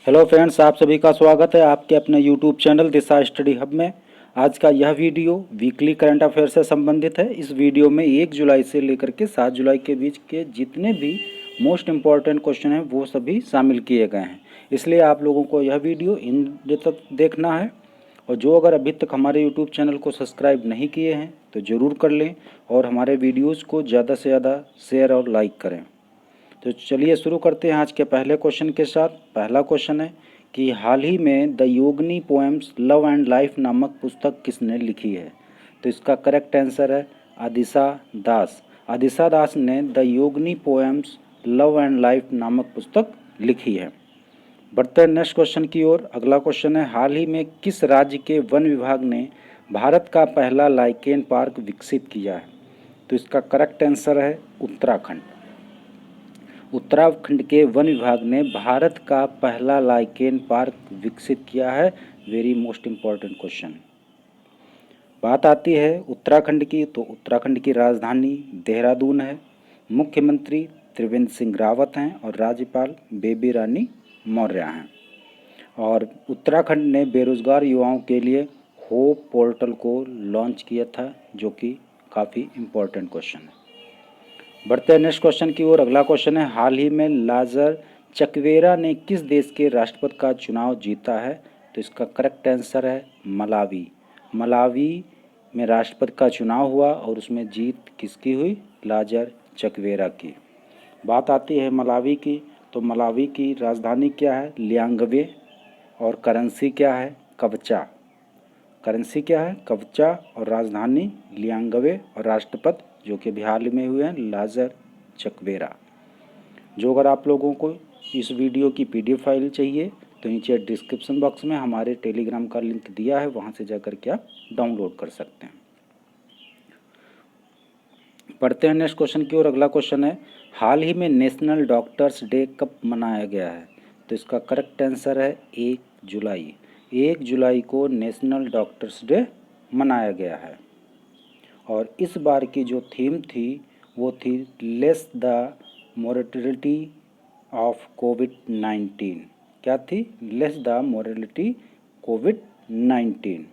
Hello friends, आप सभी का स्वागत है आपके अपने यूट्यूब चैनल दिशा स्टडी हब में। आज का यह वीडियो वीकली करंट अफेयर से संबंधित है। इस वीडियो में 1 जुलाई से लेकर के 7 जुलाई के बीच के जितने भी मोस्ट इम्पॉर्टेंट क्वेश्चन हैं वो सभी शामिल किए गए हैं। इसलिए आप लोगों को यह वीडियो इन तक देखना है। और जो अगर अभी तक हमारे यूट्यूब चैनल को सब्सक्राइब नहीं किए हैं तो ज़रूर कर लें और हमारे वीडियोज़ को ज़्यादा से ज़्यादा शेयर और लाइक करें। तो चलिए शुरू करते हैं आज के पहले क्वेश्चन के साथ। पहला क्वेश्चन है कि हाल ही में the योगनी poems love and life नामक पुस्तक किसने लिखी है? तो इसका करेक्ट आंसर है अदिशा दास। अदिशा दास ने the योगनी poems love and life नामक पुस्तक लिखी है। बढ़ते हैं नेक्स्ट क्वेश्चन की ओर। अगला क्वेश्चन है हाल ही में किस राज्य के वन विभाग ने भारत का पहला लाइकेन पार्क विकसित किया है? तो इसका करेक्ट आंसर है उत्तराखंड। उत्तराखंड के वन विभाग ने भारत का पहला लाइकेन पार्क विकसित किया है। Very most important question. बात आती है उत्तराखंड की, तो उत्तराखंड की राजधानी देहरादून है। मुख्यमंत्री त्रिवेंद्र सिंह रावत हैं और राज्यपाल बेबी रानी मौर्य हैं। और उत्तराखंड ने बेरोजगार युवाओं के लिए होप पोर्टल को लॉन्च किया था, जो कि काफ़ी इम्पोर्टेंट क्वेश्चन है। बढ़ते हैं नेक्स्ट क्वेश्चन की ओर। अगला क्वेश्चन है हाल ही में लाजर चकवेरा ने किस देश के राष्ट्रपति का चुनाव जीता है? तो इसका करेक्ट आंसर है मलावी। मलावी में राष्ट्रपति का चुनाव हुआ और उसमें जीत किसकी हुई? लाजर चकवेरा की। बात आती है मलावी की, तो मलावी की राजधानी क्या है? लियांगवे। और करेंसी क्या है? कवचा। करेंसी क्या है? कवचा और राजधानी लियांगवे और राष्ट्रपति जो कि हाल में हुए हैं लाजर चकवेरा। जो अगर आप लोगों को इस वीडियो की पीडीएफ फाइल चाहिए तो नीचे डिस्क्रिप्शन बॉक्स में हमारे टेलीग्राम का लिंक दिया है, वहां से जाकर के आप डाउनलोड कर सकते हैं। पढ़ते हैं नेक्स्ट क्वेश्चन की ओर। अगला क्वेश्चन है हाल ही में नेशनल डॉक्टर्स डे कब मनाया गया है? तो इसका करेक्ट आंसर है 1 जुलाई। 1 जुलाई को नेशनल डॉक्टर्स डे मनाया गया है। और इस बार की जो थीम थी वो थी लेस द मोर्टेलिटी ऑफ कोविड-19। क्या थी? लेस द मोर्टेलिटी कोविड-19।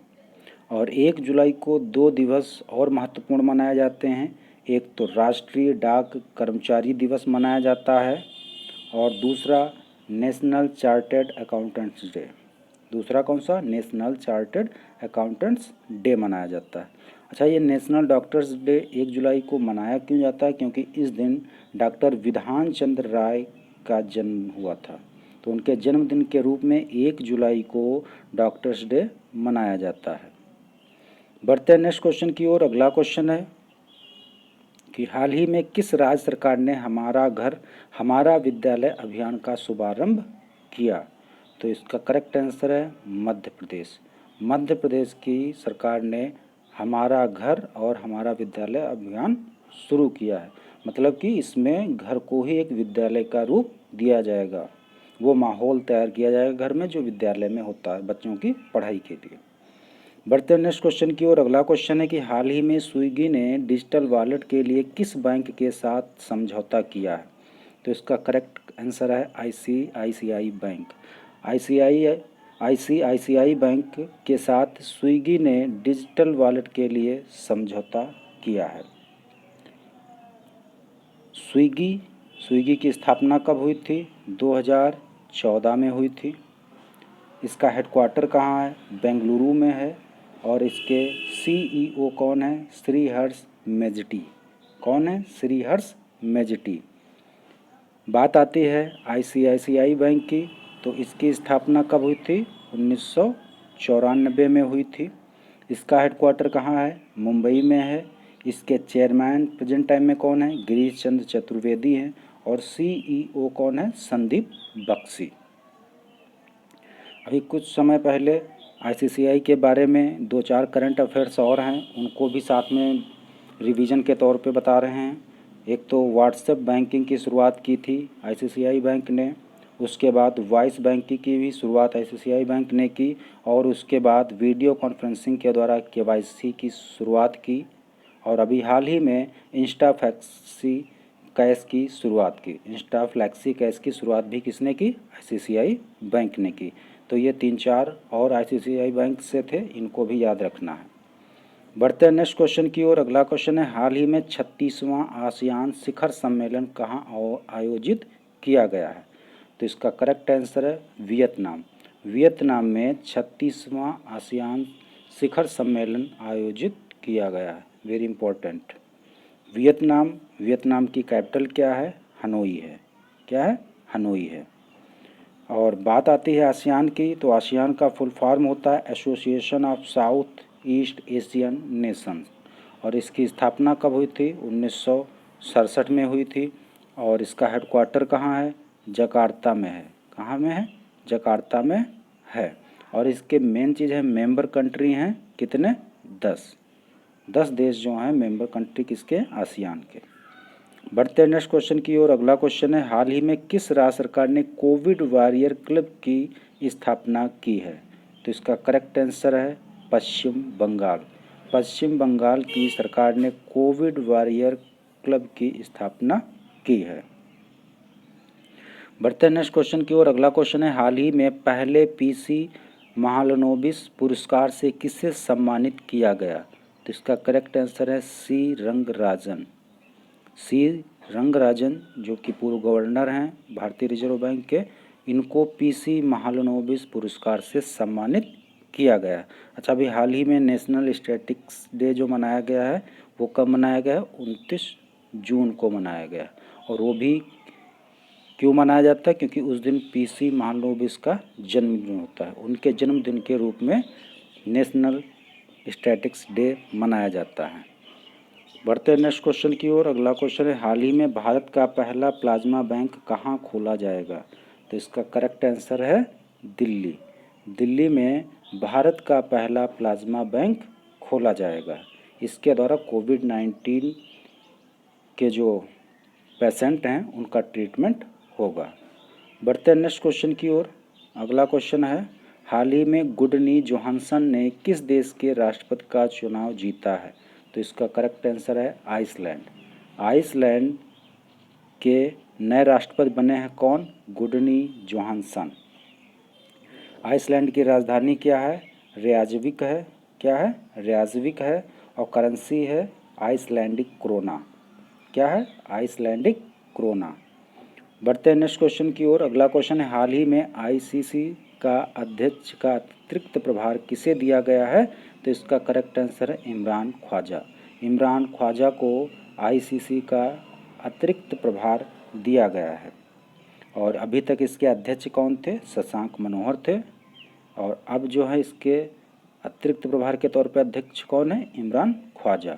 और 1 जुलाई को 2 दिवस और महत्वपूर्ण मनाए जाते हैं। एक तो राष्ट्रीय डाक कर्मचारी दिवस मनाया जाता है और दूसरा नेशनल चार्टर्ड अकाउंटेंट्स डे। दूसरा कौन सा? नेशनल चार्टर्ड अकाउंटेंट्स डे मनाया जाता है। अच्छा, ये नेशनल डॉक्टर्स डे 1 जुलाई को मनाया क्यों जाता है? क्योंकि इस दिन डॉक्टर विधान चंद्र राय का जन्म हुआ था, तो उनके जन्मदिन के रूप में 1 जुलाई को डॉक्टर्स डे मनाया जाता है। बढ़ते हैं नेक्स्ट क्वेश्चन की ओर। अगला क्वेश्चन है कि हाल ही में किस राज्य सरकार ने हमारा घर हमारा विद्यालय अभियान का शुभारंभ किया? तो इसका करेक्ट आंसर है मध्य प्रदेश। मध्य प्रदेश की सरकार ने हमारा घर और हमारा विद्यालय अभियान शुरू किया है। मतलब कि इसमें घर को ही एक विद्यालय का रूप दिया जाएगा, वो माहौल तैयार किया जाएगा घर में जो विद्यालय में होता है बच्चों की पढ़ाई के लिए। बढ़ते हैं नेक्स्ट क्वेश्चन की ओर। अगला क्वेश्चन है कि हाल ही में स्विगी ने डिजिटल वॉलेट के लिए किस बैंक के साथ समझौता किया है? तो इसका करेक्ट आंसर है आईसीआईसीआई बैंक। आईसीआईसीआई बैंक के साथ स्विगी ने डिजिटल वॉलेट के लिए समझौता किया है। स्विगी की स्थापना कब हुई थी? 2014 में हुई थी। इसका हेडक्वार्टर कहाँ है? बेंगलुरु में है। और इसके सीईओ कौन है? श्रीहर्ष मेजटी। कौन है? श्रीहर्ष मेजटी। बात आती है आईसीआईसीआई बैंक की, तो इसकी स्थापना कब हुई थी? 1994 में हुई थी। इसका हेडक्वार्टर कहाँ है? मुंबई में है। इसके चेयरमैन प्रेजेंट टाइम में कौन है? गिरीश चंद्र चतुर्वेदी हैं। और सीईओ कौन है? संदीप बख्शी। अभी कुछ समय पहले आईसीआईसीआई के बारे में 2-4 करंट अफेयर्स और हैं, उनको भी साथ में रिवीजन के तौर पे बता रहे हैं। एक तो व्हाट्सएप बैंकिंग की शुरुआत की थी आईसीआईसीआई बैंक ने। उसके बाद वॉइस बैंकिंग की भी शुरुआत आईसीआईसीआई बैंक ने की। और उसके बाद वीडियो कॉन्फ्रेंसिंग के द्वारा केवाईसी की शुरुआत की। और अभी हाल ही में इंस्टाफैक्सी कैश की शुरुआत की, इंस्टा फ्लैक्सी कैश की शुरुआत भी किसने की? आईसीआईसीआई बैंक ने की। तो ये 3-4 और आईसीआईसीआई बैंक से थे, इनको भी याद रखना है। बढ़ते हैं नेक्स्ट क्वेश्चन की ओर। अगला क्वेश्चन है, हाल ही में 36वां आसियान शिखर सम्मेलन कहाँ आयोजित किया गया है? तो इसका करेक्ट आंसर है वियतनाम। वियतनाम में 36वां आसियान शिखर सम्मेलन आयोजित किया गया है। Very important. वियतनाम की कैपिटल क्या है? हनोई है। क्या है? हनोई है। और बात आती है आसियान की, तो आसियान का फुल फॉर्म होता है association of south east Asian Nations. और इसकी स्थापना कब हुई थी? 1967 में हुई थी। और इसका हेडक्वार्टर कहाँ है? जकार्ता में है। कहाँ में है? जकार्ता में है। और इसके मेन चीज़ है, मेंबर कंट्री हैं कितने? 10 देश जो हैं मेंबर कंट्री किसके? आसियान के। बढ़ते हैं नेक्स्ट क्वेश्चन की ओर। अगला क्वेश्चन है, हाल ही में किस राज्य सरकार ने कोविड वॉरियर क्लब की स्थापना की है? तो इसका करेक्ट आंसर है पश्चिम बंगाल। पश्चिम बंगाल की सरकार ने कोविड वॉरियर क्लब की स्थापना की है। बढ़ते हैं नेक्स्ट क्वेश्चन की ओर। अगला क्वेश्चन है, हाल ही में पहले पीसी महालनोबिस पुरस्कार से किसे सम्मानित किया गया? तो इसका करेक्ट आंसर है सी रंगराजन। सी रंगराजन जो कि पूर्व गवर्नर हैं भारतीय रिजर्व बैंक के, इनको पीसी महालनोबिस पुरस्कार से सम्मानित किया गया। अच्छा, अभी हाल ही में नेशनल स्टैटिक्स डे जो मनाया गया है वो कब मनाया गया है? 29 जून को मनाया गया। और वो भी क्यों मनाया जाता है? क्योंकि उस दिन पीसी महालनोबिस का जन्मदिन होता है। उनके जन्मदिन के रूप में नेशनल स्टैटिक्स डे मनाया जाता है। बढ़ते हैं नेक्स्ट क्वेश्चन की ओर। अगला क्वेश्चन है, हाल ही में भारत का पहला प्लाज्मा बैंक कहाँ खोला जाएगा? तो इसका करेक्ट आंसर है दिल्ली। दिल्ली में भारत का पहला प्लाज्मा बैंक खोला जाएगा। इसके द्वारा कोविड-19 के जो पेशेंट हैं उनका ट्रीटमेंट होगा। बढ़ते हैं नेक्स्ट क्वेश्चन की ओर। अगला क्वेश्चन है, हाल ही में गुडनी जोहानसन ने किस देश के राष्ट्रपति का चुनाव जीता है? तो इसका करेक्ट आंसर है आइसलैंड। आइसलैंड के नए राष्ट्रपति बने हैं कौन? गुडनी जोहानसन। आइसलैंड की राजधानी क्या है? रेयाजविक है। क्या है? रेयाजविक है। और करेंसी है आइसलैंडिक क्रोना। क्या है? Icelandic krona. बढ़ते हैं नेक्स्ट क्वेश्चन की ओर। अगला क्वेश्चन है, हाल ही में आईसीसी का अध्यक्ष का अतिरिक्त प्रभार किसे दिया गया है? तो इसका करेक्ट आंसर है इमरान ख्वाजा। इमरान ख्वाजा को आईसीसी का अतिरिक्त प्रभार दिया गया है। और अभी तक इसके अध्यक्ष कौन थे? शशांक मनोहर थे। और अब जो है इसके अतिरिक्त प्रभार के तौर पर अध्यक्ष कौन है? इमरान ख्वाजा।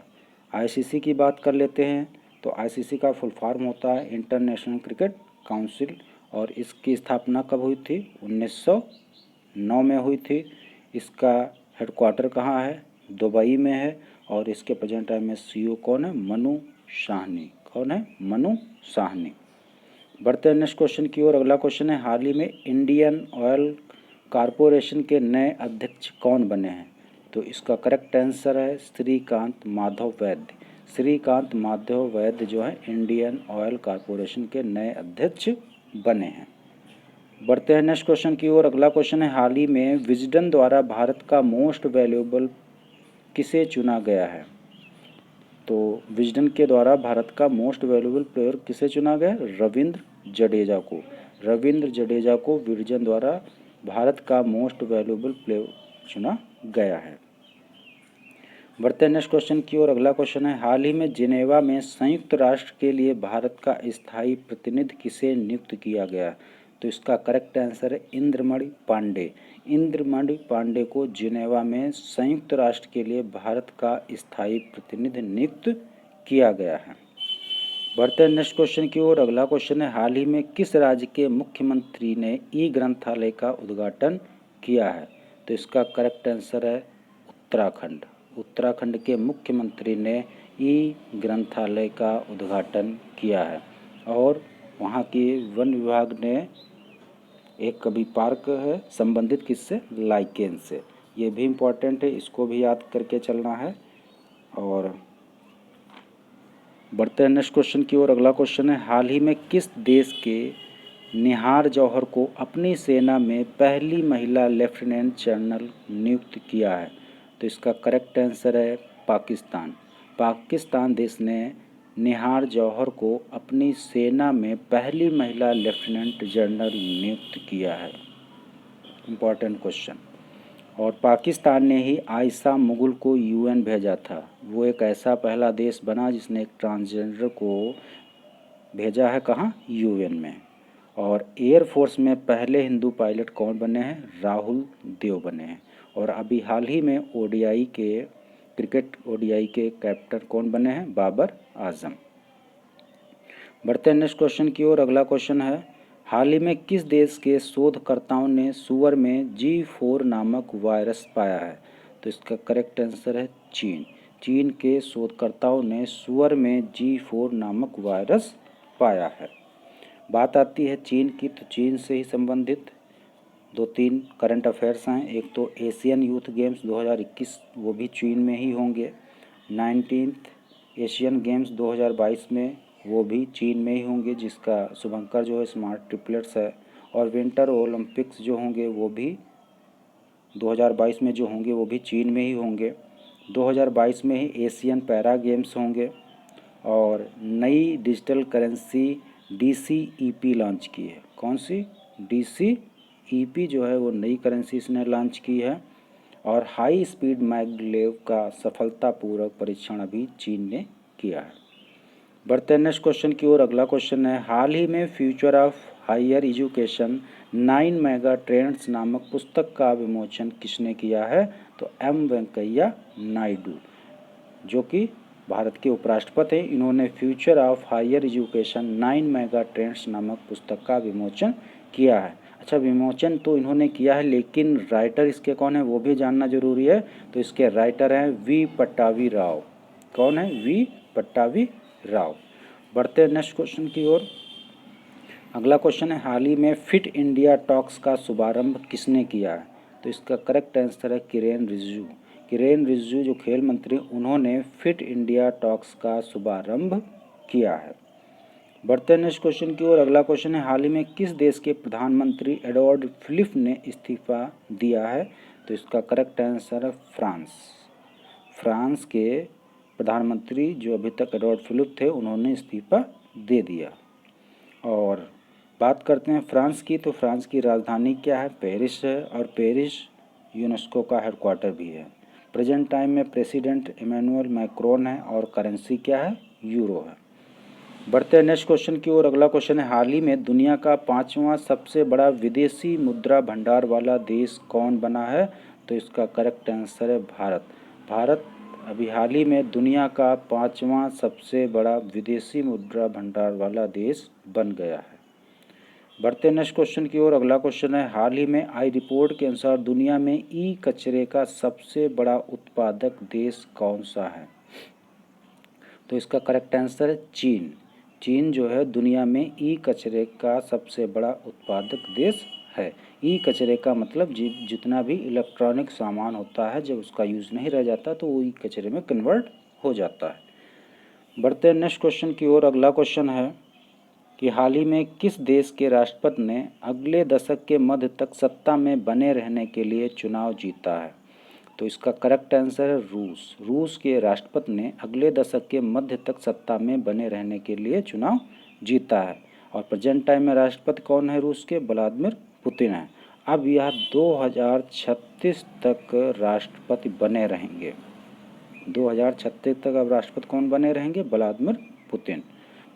आईसीसी की बात कर लेते हैं, तो आईसीसी का फुल फॉर्म होता है इंटरनेशनल क्रिकेट काउंसिल। और इसकी स्थापना कब हुई थी? 1909 में हुई थी। इसका हेडक्वार्टर कहाँ है? दुबई में है। और इसके प्रेजेंट टाइम में सीईओ कौन है? मनु साहनी। कौन है? मनु साहनी। बढ़ते हैं नेक्स्ट क्वेश्चन की ओर। अगला क्वेश्चन है, हाल ही में इंडियन ऑयल कॉरपोरेशन के नए अध्यक्ष कौन बने हैं? तो इसका करेक्ट आंसर है श्रीकांत माधव वैद्य। श्रीकांत माधव वैद्य जो है इंडियन ऑयल कॉरपोरेशन के नए अध्यक्ष बने हैं। बढ़ते हैं नेक्स्ट क्वेश्चन की ओर। अगला क्वेश्चन है, हाल ही में विजडन द्वारा भारत का मोस्ट वैल्यूएबल किसे चुना गया है? तो विजडन के द्वारा भारत का मोस्ट वैल्यूएबल प्लेयर किसे चुना गया? रविंद्र जडेजा को। रविंद्र जडेजा को विजडन द्वारा भारत का मोस्ट वैल्यूएबल प्लेयर चुना गया है। बढ़ते हैं नेक्स्ट क्वेश्चन की ओर। अगला क्वेश्चन है, हाल ही में जिनेवा में संयुक्त राष्ट्र के लिए भारत का स्थायी प्रतिनिधि किसे नियुक्त किया गया? तो इसका करेक्ट आंसर है इंद्रमणि पांडे। इंद्रमणि पांडे को जिनेवा में संयुक्त राष्ट्र के लिए भारत का स्थायी प्रतिनिधि नियुक्त किया गया है। बढ़ते हैं नेक्स्ट क्वेश्चन की ओर। अगला क्वेश्चन है, हाल ही में किस राज्य के मुख्यमंत्री ने ई ग्रंथालय का उद्घाटन किया है? तो इसका करेक्ट आंसर है उत्तराखंड। उत्तराखंड के मुख्यमंत्री ने ई ग्रंथालय का उद्घाटन किया है। और वहाँ की वन विभाग ने एक कभी पार्क है संबंधित किससे? लाइकेन से। ये भी इम्पोर्टेंट है, इसको भी याद करके चलना है। और बढ़ते हैं नेक्स्ट क्वेश्चन की ओर। अगला क्वेश्चन है, हाल ही में किस देश के निहार जौहर को अपनी सेना में पहली महिला लेफ्टिनेंट जनरल नियुक्त किया है? तो इसका करेक्ट आंसर है पाकिस्तान। पाकिस्तान देश ने निहार जौहर को अपनी सेना में पहली महिला लेफ्टिनेंट जनरल नियुक्त किया है। Important question. और पाकिस्तान ने ही आयशा मुगल को यूएन भेजा था। वो एक ऐसा पहला देश बना जिसने एक ट्रांसजेंडर को भेजा है, कहाँ? यूएन में। और एयरफोर्स में पहले हिंदू पायलट कौन बने हैं? राहुल देव बने हैं। और अभी हाल ही में क्रिकेट ओडीआई के कैप्टन कौन बने हैं? बाबर आजम। बढ़ते हैं नेक्स्ट क्वेश्चन की ओर। अगला क्वेश्चन है, हाल ही में किस देश के शोधकर्ताओं ने सुअर में G4 नामक वायरस पाया है? तो इसका करेक्ट आंसर है चीन। चीन के शोधकर्ताओं ने सुअर में G4 नामक वायरस पाया है। बात आती है चीन की, तो चीन से ही संबंधित 2-3 करंट अफेयर्स हैं। एक तो एशियन यूथ गेम्स 2021, वो भी चीन में ही होंगे। 19th एशियन गेम्स 2022 में वो भी चीन में ही होंगे, जिसका शुभंकर जो है स्मार्ट ट्रिपलेट्स है। और विंटर ओलंपिक्स जो होंगे वो भी 2022 में जो होंगे वो भी चीन में ही होंगे। 2022 में ही एशियन पैरा गेम्स होंगे। और नई डिजिटल करेंसी DCEP लॉन्च की है। कौन सी? DCEP जो है वो नई करेंसी इसने लॉन्च की है। और हाई स्पीड मैगलेव का सफलतापूर्वक परीक्षण अभी चीन ने किया है। बढ़ते हैं नेक्स्ट क्वेश्चन की ओर। अगला क्वेश्चन है, हाल ही में future of higher education 9 mega trends नामक पुस्तक का विमोचन किसने किया है? तो M वेंकैया नायडू, जो कि भारत के उपराष्ट्रपति हैं। इन्होंने future of higher education 9 mega trends नामक पुस्तक का विमोचन किया है। अच्छा, विमोचन तो इन्होंने किया है, लेकिन राइटर इसके कौन है वो भी जानना जरूरी है। तो इसके राइटर हैं V पट्टावी राव। कौन है? V पट्टावी राव। बढ़ते हैं नेक्स्ट क्वेश्चन की ओर। अगला क्वेश्चन है, हाल ही में फिट इंडिया टॉक्स का शुभारंभ किसने किया है? तो इसका करेक्ट आंसर है किरेन रिजिजू। किरेन रिजिजू जो खेल मंत्री, उन्होंने फिट इंडिया टॉक्स का शुभारंभ किया है। बढ़ते हैं नेक्स्ट क्वेश्चन की ओर। अगला क्वेश्चन है, हाल ही में किस देश के प्रधानमंत्री एडवर्ड फिलिप ने इस्तीफा दिया है? तो इसका करेक्ट आंसर है फ्रांस। फ्रांस के प्रधानमंत्री जो अभी तक एडवर्ड फिलिप थे, उन्होंने इस्तीफा दे दिया। और बात करते हैं फ्रांस की, तो फ्रांस की राजधानी क्या है? पेरिस है। और पेरिस यूनेस्को का हेडक्वार्टर भी है। प्रेजेंट टाइम में प्रेसिडेंट इमैनुअल मैक्रोन है। और करेंसी क्या है? यूरो है। बढ़ते हैं नेक्स्ट क्वेश्चन की ओर। अगला क्वेश्चन है, हाल ही में दुनिया का 5वां सबसे बड़ा विदेशी मुद्रा भंडार वाला देश कौन बना है? तो इसका करेक्ट आंसर है भारत। भारत अभी हाल ही में दुनिया का 5वां सबसे बड़ा विदेशी मुद्रा भंडार वाला देश बन गया है। बढ़ते हैं नेक्स्ट क्वेश्चन की ओर। अगला क्वेश्चन है, हाल ही में आई रिपोर्ट के अनुसार दुनिया में ई कचरे का सबसे बड़ा उत्पादक देश कौन सा है? तो इसका करेक्ट आंसर है चीन। चीन जो है दुनिया में ई कचरे का सबसे बड़ा उत्पादक देश है। ई कचरे का मतलब जितना भी इलेक्ट्रॉनिक सामान होता है, जब उसका यूज़ नहीं रह जाता तो वो ई कचरे में कन्वर्ट हो जाता है। बढ़ते हैं नेक्स्ट क्वेश्चन की ओर। अगला क्वेश्चन है कि हाल ही में किस देश के राष्ट्रपति ने अगले दशक के मध्य तक सत्ता में बने रहने के लिए चुनाव जीता है? तो इसका करेक्ट आंसर है रूस। रूस के राष्ट्रपति ने अगले दशक के मध्य तक सत्ता में बने रहने के लिए चुनाव जीता है। और प्रेजेंट टाइम में राष्ट्रपति कौन है रूस के? व्लादिमीर पुतिन है। अब यह 2036 तक राष्ट्रपति बने रहेंगे। 2036 तक अब राष्ट्रपति कौन बने रहेंगे? Vladimir Putin.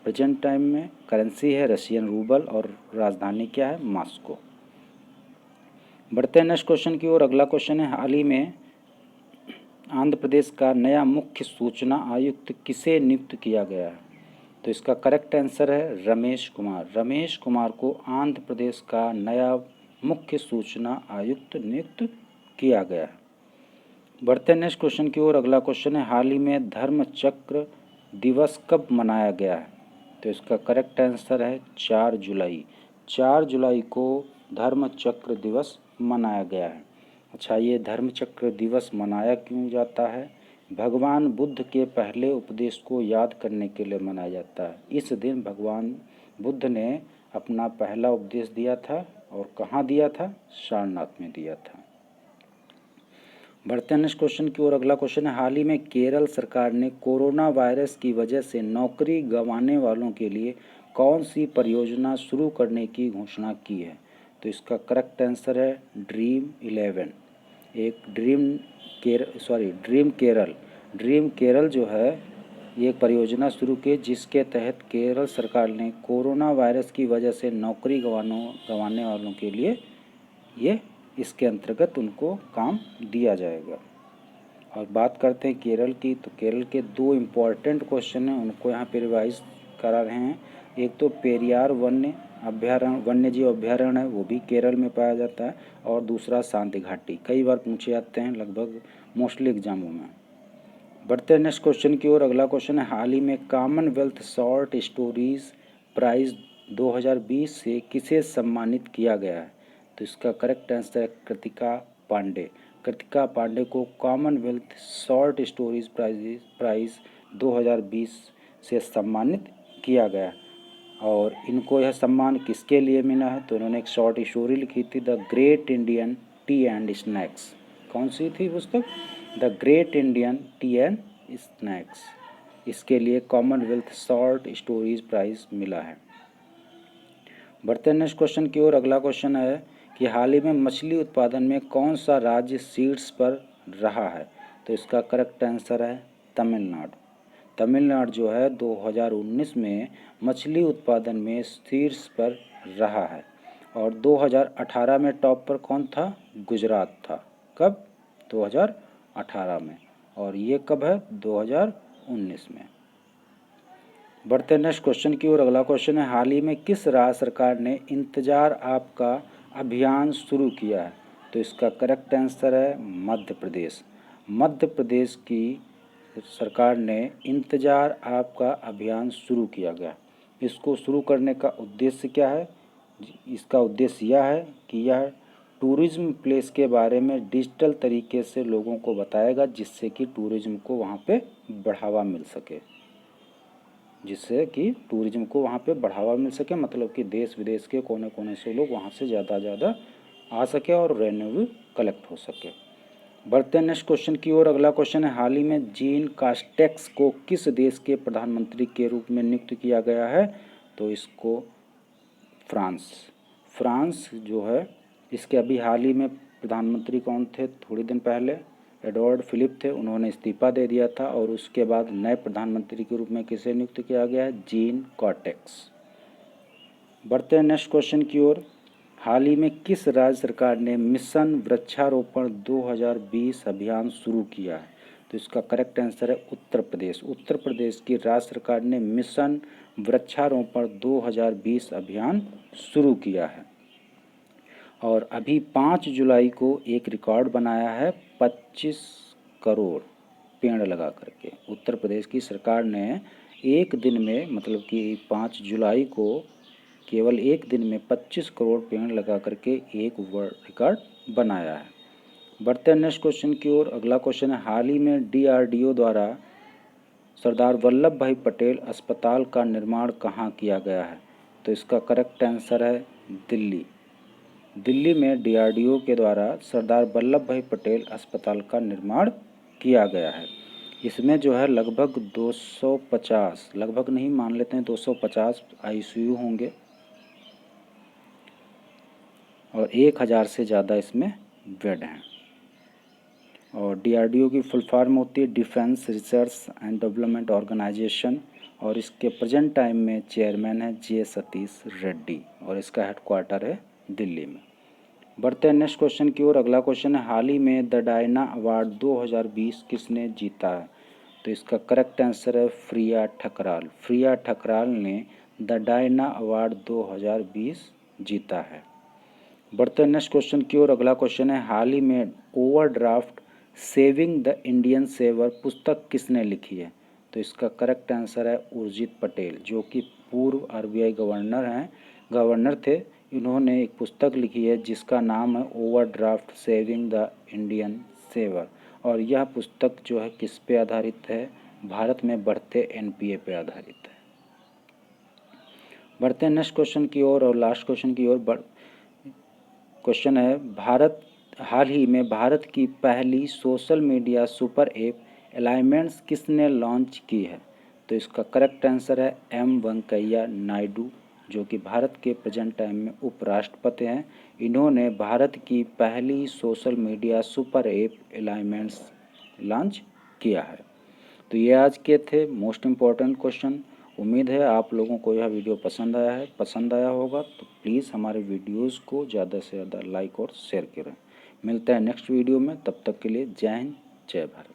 प्रेजेंट टाइम में करेंसी है रशियन रूबल। और राजधानी क्या है? मॉस्को। बढ़ते हैं नेक्स्ट क्वेश्चन की ओर। अगला क्वेश्चन है, हाल ही में आंध्र प्रदेश का नया मुख्य सूचना आयुक्त किसे नियुक्त किया गया है? तो इसका करेक्ट आंसर है रमेश कुमार। रमेश कुमार को आंध्र प्रदेश का नया मुख्य सूचना आयुक्त नियुक्त किया गया है। बढ़ते हैं नेक्स्ट क्वेश्चन की ओर। अगला क्वेश्चन है, हाल ही में धर्म चक्र दिवस कब मनाया गया है? तो इसका करेक्ट आंसर है 4 जुलाई। 4 जुलाई को धर्म चक्र दिवस मनाया गया है। अच्छा, ये धर्म चक्र दिवस मनाया क्यों जाता है? भगवान बुद्ध के पहले उपदेश को याद करने के लिए मनाया जाता है। इस दिन भगवान बुद्ध ने अपना पहला उपदेश दिया था और कहाँ दिया था? सारनाथ में दिया था। बढ़ते हैं नेक्स्ट क्वेश्चन की ओर। अगला क्वेश्चन है, हाल ही में केरल सरकार ने कोरोना वायरस की वजह से नौकरी गंवाने वालों के लिए कौन सी परियोजना शुरू करने की घोषणा की है? तो इसका करेक्ट आंसर है ड्रीम 11। एक ड्रीम केरल जो है ये एक परियोजना शुरू की जिसके तहत केरल सरकार ने कोरोना वायरस की वजह से नौकरी गंवाने वालों के लिए ये इसके अंतर्गत उनको काम दिया जाएगा। और बात करते हैं केरल की, तो केरल के दो इम्पॉर्टेंट क्वेश्चन हैं, उनको यहाँ पे रिवाइज करा रहे हैं। एक तो पेरियार वन्यजीव अभ्यारण्य है, वो भी केरल में पाया जाता है, और दूसरा शांति घाटी। कई बार पूछे जाते हैं लगभग मोस्टली एग्जामों में। बढ़ते हैं नेक्स्ट क्वेश्चन की ओर। अगला क्वेश्चन है, हाल ही में कॉमनवेल्थ शॉर्ट स्टोरीज प्राइज 2020 से किसे सम्मानित किया गया है? तो इसका करेक्ट आंसर है कृतिका पांडे। कृतिका पांडे को कॉमनवेल्थ शॉर्ट स्टोरीज प्राइज 2020 से सम्मानित किया गया। और इनको यह सम्मान किसके लिए मिला है? तो इन्होंने एक शॉर्ट स्टोरी लिखी थी, the great Indian T and snacks. कौन सी थी पुस्तक? The great Indian T and snacks. इसके लिए कॉमनवेल्थ शॉर्ट स्टोरीज प्राइज मिला है। बढ़ते हैं नेक्स्ट क्वेश्चन की ओर। अगला क्वेश्चन है कि हाल ही में मछली उत्पादन में कौन सा राज्य शीर्ष पर रहा है? तो इसका करेक्ट आंसर है तमिलनाडु। तमिलनाडु जो है 2019 में मछली उत्पादन में शीर्ष पर रहा है। और 2018 में टॉप पर कौन था? गुजरात था। कब? 2018 में। और ये कब है? 2019 में। बढ़ते नेक्स्ट क्वेश्चन की ओर। अगला क्वेश्चन है, हाल ही में किस राज्य सरकार ने इंतजार आपका अभियान शुरू किया है? तो इसका करेक्ट आंसर है मध्य प्रदेश। मध्य प्रदेश की सरकार ने इंतजार आपका अभियान शुरू किया गया। इसको शुरू करने का उद्देश्य क्या है? इसका उद्देश्य यह है कि यह टूरिज्म प्लेस के बारे में डिजिटल तरीके से लोगों को बताएगा, जिससे कि टूरिज्म को वहाँ पे बढ़ावा मिल सके। मतलब कि देश विदेश के कोने कोने से लोग वहाँ से ज़्यादा आ सके और रेवेन्यू कलेक्ट हो सके। बढ़ते हैं नेक्स्ट क्वेश्चन की ओर। अगला क्वेश्चन है, हाल ही में जीन कास्टेक्स को किस देश के प्रधानमंत्री के रूप में नियुक्त किया गया है? तो इसको फ्रांस जो है, इसके अभी हाल ही में प्रधानमंत्री कौन थे? थोड़ी दिन पहले एडवर्ड फिलिप थे, उन्होंने इस्तीफा दे दिया था। और उसके बाद नए प्रधानमंत्री के रूप में किसे नियुक्त किया गया है? Jean Castex. बढ़ते हैं नेक्स्ट क्वेश्चन की ओर। हाल ही में किस राज्य सरकार ने मिशन वृक्षारोपण 2020 अभियान शुरू किया है? तो इसका करेक्ट आंसर है उत्तर प्रदेश। उत्तर प्रदेश की राज्य सरकार ने मिशन वृक्षारोपण 2020 अभियान शुरू किया है। और अभी 5 जुलाई को एक रिकॉर्ड बनाया है 25 करोड़ पेड़ लगा करके। उत्तर प्रदेश की सरकार ने एक दिन में, मतलब कि 5 जुलाई को केवल एक दिन में 25 करोड़ पेड़ लगा करके एक वर्ल्ड रिकॉर्ड बनाया है। बढ़ते हैं नेक्स्ट क्वेश्चन की ओर। अगला क्वेश्चन है, हाल ही में DRDO द्वारा सरदार वल्लभ भाई पटेल अस्पताल का निर्माण कहाँ किया गया है? तो इसका करेक्ट आंसर है दिल्ली में DRDO के द्वारा सरदार वल्लभ भाई पटेल अस्पताल का निर्माण किया गया है। इसमें जो है लगभग 250, लगभग नहीं मान लेते हैं 250 ICU होंगे और 1000 से ज़्यादा इसमें बेड हैं। और DRDO की फुल फॉर्म होती है defence research and development organisation. और इसके प्रेजेंट टाइम में चेयरमैन है J सतीश रेड्डी और इसका हेडक्वार्टर है दिल्ली में। बढ़ते हैं नेक्स्ट क्वेश्चन की ओर। अगला क्वेश्चन है, हाल ही में द डायना अवार्ड 2020 किसने जीता है? तो इसका करेक्ट आंसर है प्रिया ठकराल। प्रिया ठकराल ने द डायना अवार्ड 2020 जीता है। बढ़ते हैं नेक्स्ट क्वेश्चन की ओर। अगला क्वेश्चन है, हाल ही में overdraft saving the Indian saver पुस्तक किसने लिखी है? तो इसका करेक्ट आंसर है उर्जित पटेल, जो कि पूर्व RBI गवर्नर थे। इन्होंने एक पुस्तक लिखी है जिसका नाम है overdraft saving the Indian saver. और यह पुस्तक जो है किस पे आधारित है? भारत में बढ़ते एनपीए पे आधारित है। बढ़ते हैं नेक्स्ट क्वेश्चन की ओर और लास्ट क्वेश्चन की ओर। क्वेश्चन है, हाल ही में भारत की पहली सोशल मीडिया सुपर ऐप एलाइनमेंट्स किसने लॉन्च की है? तो इसका करेक्ट आंसर है एम वेंकैया नायडू, जो कि भारत के प्रेजेंट टाइम में उपराष्ट्रपति हैं। इन्होंने भारत की पहली social media super app Elyments launch किया है। तो ये आज के थे मोस्ट इम्पॉर्टेंट क्वेश्चन। उम्मीद है आप लोगों को यह वीडियो पसंद आया होगा। तो प्लीज़ हमारे वीडियोस को ज़्यादा से ज़्यादा लाइक और शेयर करें। मिलते हैं नेक्स्ट वीडियो में, तब तक के लिए जय हिंद, जय भारत।